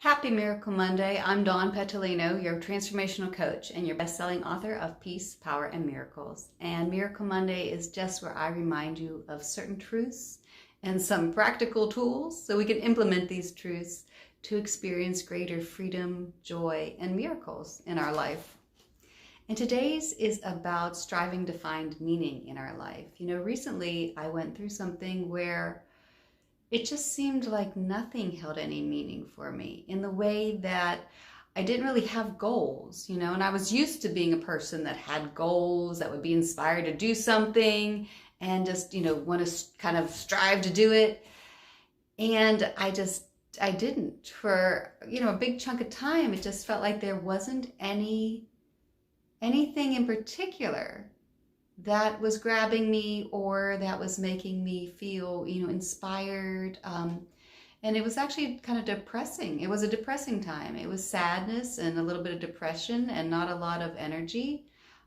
Happy Miracle Monday. I'm Dawn Petalino, your transformational coach and your best-selling author of Peace, Power, and Miracles. And Miracle Monday is just where I remind you of certain truths and some practical tools so we can implement these truths to experience greater freedom, joy, and miracles in our life. And today's is about striving to find meaning in our life. Recently I went through something where it just seemed like nothing held any meaning for me in the way that I didn't really have goals, and I was used to being a person that had goals, that would be inspired to do something and just, want to kind of strive to do it. And I didn't for, a big chunk of time. It just felt like there wasn't anything in particular that was grabbing me or that was making me feel, inspired. And it was actually kind of depressing. It was a depressing time. It was sadness and a little bit of depression and not a lot of energy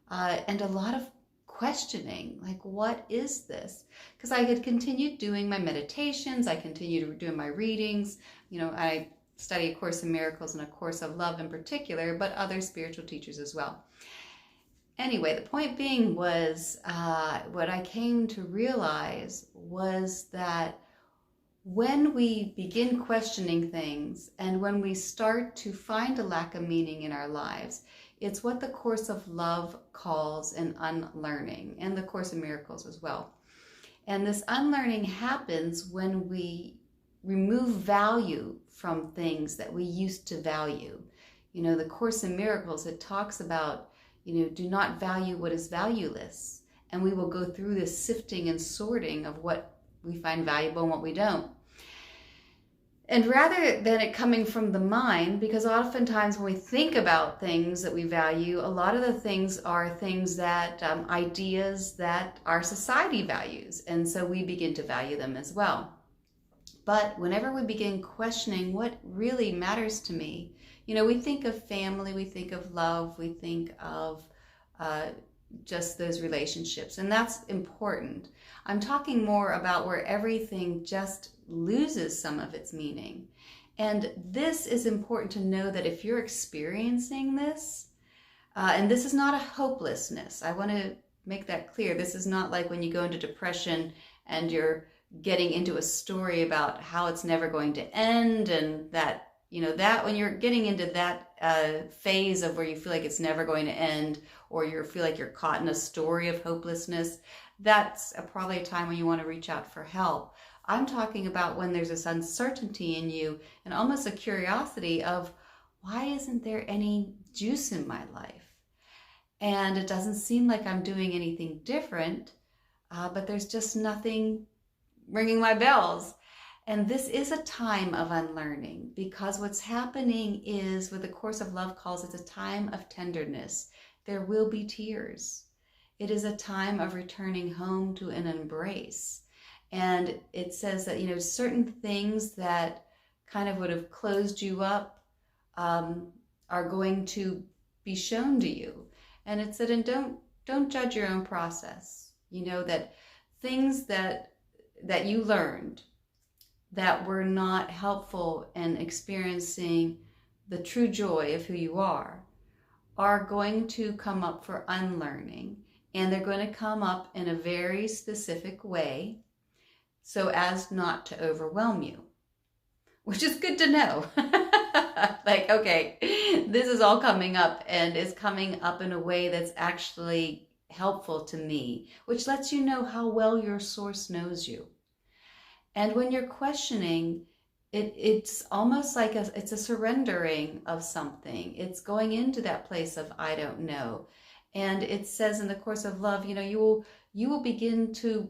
and a lot of questioning, like, what is this? Because I had continued doing my meditations. I continued doing my readings. I study A Course in Miracles and A Course of Love in particular, but other spiritual teachers as well. Anyway, the point being was what I came to realize was that when we begin questioning things and when we start to find a lack of meaning in our lives, it's what the Course of Love calls an unlearning, and the Course in Miracles as well. And this unlearning happens when we remove value from things that we used to value. The Course in Miracles, it talks about do not value what is valueless. And we will go through this sifting and sorting of what we find valuable and what we don't. And rather than it coming from the mind, because oftentimes when we think about things that we value, a lot of the things are things that, ideas that our society values. And so we begin to value them as well. But whenever we begin questioning what really matters to me, we think of family, we think of love, we think of just those relationships, and that's important. I'm talking more about where everything just loses some of its meaning. And this is important to know, that if you're experiencing this, and this is not a hopelessness, I want to make that clear. This is not like when you go into depression and you're getting into a story about how it's never going to end, and that that when you're getting into that phase of where you feel like it's never going to end, or you feel like you're caught in a story of hopelessness, that's probably a time when you want to reach out for help. I'm talking about when there's this uncertainty in you and almost a curiosity of, why isn't there any juice in my life? And it doesn't seem like I'm doing anything different, but there's just nothing ringing my bells. And this is a time of unlearning, because what's happening is, what the Course of Love calls, it's a time of tenderness. There will be tears. It is a time of returning home to an embrace. And it says that, certain things that kind of would have closed you up are going to be shown to you. And it said, and don't judge your own process. That things that you learned that were not helpful in experiencing the true joy of who you are going to come up for unlearning. And they're going to come up in a very specific way so as not to overwhelm you, which is good to know. Like, okay, this is all coming up, and it's coming up in a way that's actually helpful to me, which lets you know how well your source knows you. And when you're questioning, it's almost like it's a surrendering of something. It's going into that place of, I don't know. And it says in the Course of Love, you will begin to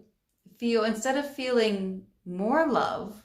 feel, instead of feeling more love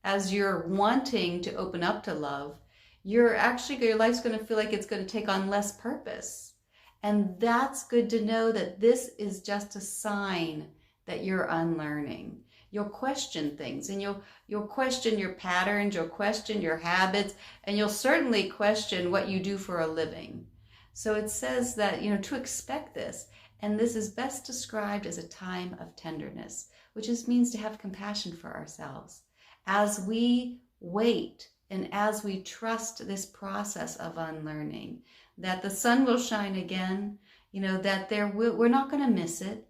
as you're wanting to open up to love, your life's going to feel like it's going to take on less purpose. And that's good to know, that this is just a sign that you're unlearning. You'll question things, and you'll question your patterns, you'll question your habits, and you'll certainly question what you do for a living. So it says that, to expect this, and this is best described as a time of tenderness, which just means to have compassion for ourselves as we wait And as we trust this process of unlearning, that the sun will shine again, that we're not going to miss it.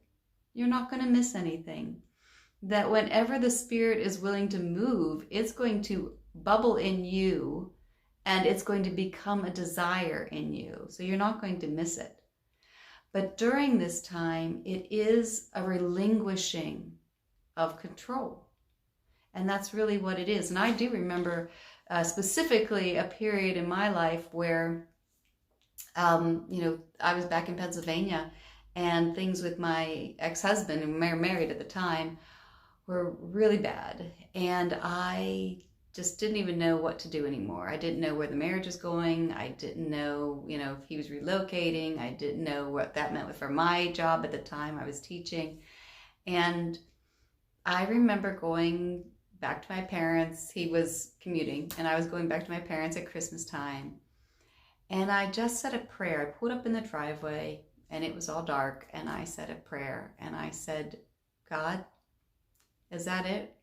You're not going to miss anything. That whenever the Spirit is willing to move, it's going to bubble in you and it's going to become a desire in you. So you're not going to miss it. But during this time, it is a relinquishing of control. And that's really what it is. And I do remember specifically a period in my life where, I was back in Pennsylvania, and things with my ex-husband, and we were married at the time, were really bad. And I just didn't even know what to do anymore. I didn't know where the marriage was going. I didn't know, if he was relocating. I didn't know what that meant for my job at the time. I was teaching. And I remember going back to my parents. He was commuting, and I was going back to my parents at Christmas time. And I just said a prayer. I pulled up in the driveway, and it was all dark, and I said a prayer. And I said, God, is that it?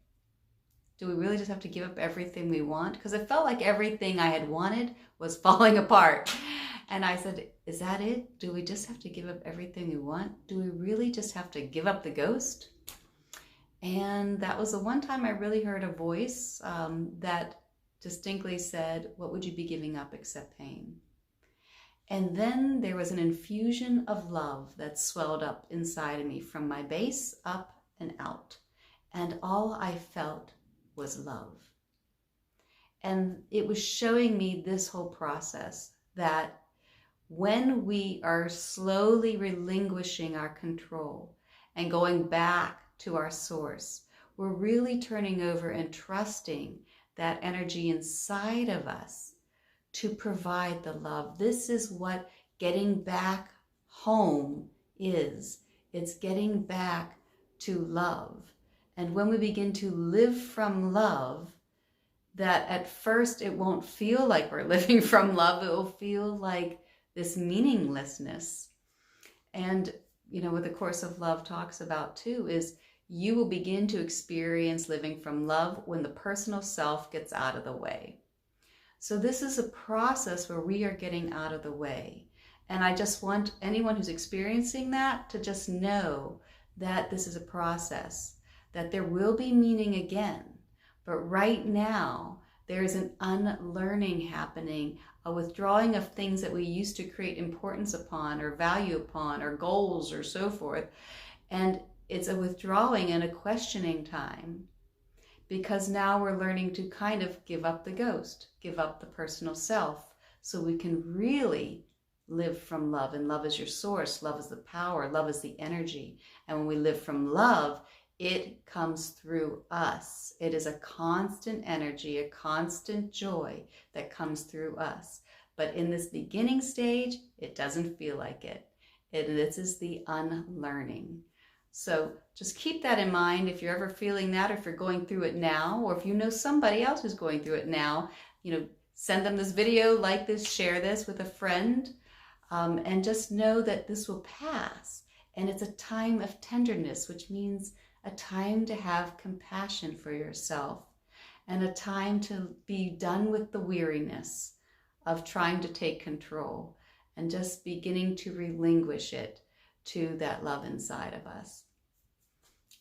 Do we really just have to give up everything we want? Because it felt like everything I had wanted was falling apart. And I said, is that it? Do we just have to give up everything we want? Do we really just have to give up the ghost? And that was the one time I really heard a voice that distinctly said, what would you be giving up except pain? And then there was an infusion of love that swelled up inside of me from my base up and out. And all I felt was love. And it was showing me this whole process, that when we are slowly relinquishing our control and going back to our source, we're really turning over and trusting that energy inside of us to provide the love. This is what getting back home is. It's getting back to love. And when we begin to live from love, that at first it won't feel like we're living from love. It will feel like this meaninglessness. And, what the Course of Love talks about too is you will begin to experience living from love when the personal self gets out of the way. So this is a process where we are getting out of the way. And I just want anyone who's experiencing that to just know that this is a process, that there will be meaning again. But right now, there is an unlearning happening, a withdrawing of things that we used to create importance upon or value upon or goals or so forth. And it's a withdrawing and a questioning time, because now we're learning to kind of give up the ghost, give up the personal self, so we can really live from love. And love is your source. Love is the power. Love is the energy. And when we live from love, it comes through us. It is a constant energy, a constant joy that comes through us. But in this beginning stage, it doesn't feel like it. This is the unlearning. So just keep that in mind if you're ever feeling that, or if you're going through it now, or if you know somebody else who's going through it now, send them this video, like this, share this with a friend, and just know that this will pass. And it's a time of tenderness, which means a time to have compassion for yourself, and a time to be done with the weariness of trying to take control and just beginning to relinquish it to that love inside of us.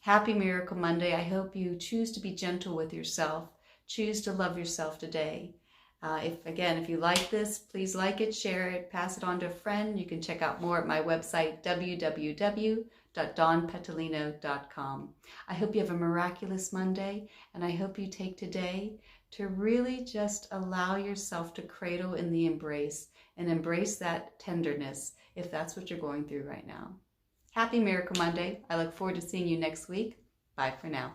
Happy Miracle Monday. I hope you choose to be gentle with yourself. Choose to love yourself today. If you like this, please like it, share it, pass it on to a friend. You can check out more at my website, www.dawnpetalino.com. I hope you have a miraculous Monday, and I hope you take today to really just allow yourself to cradle in the embrace and embrace that tenderness if that's what you're going through right now. Happy Miracle Monday. I look forward to seeing you next week. Bye for now.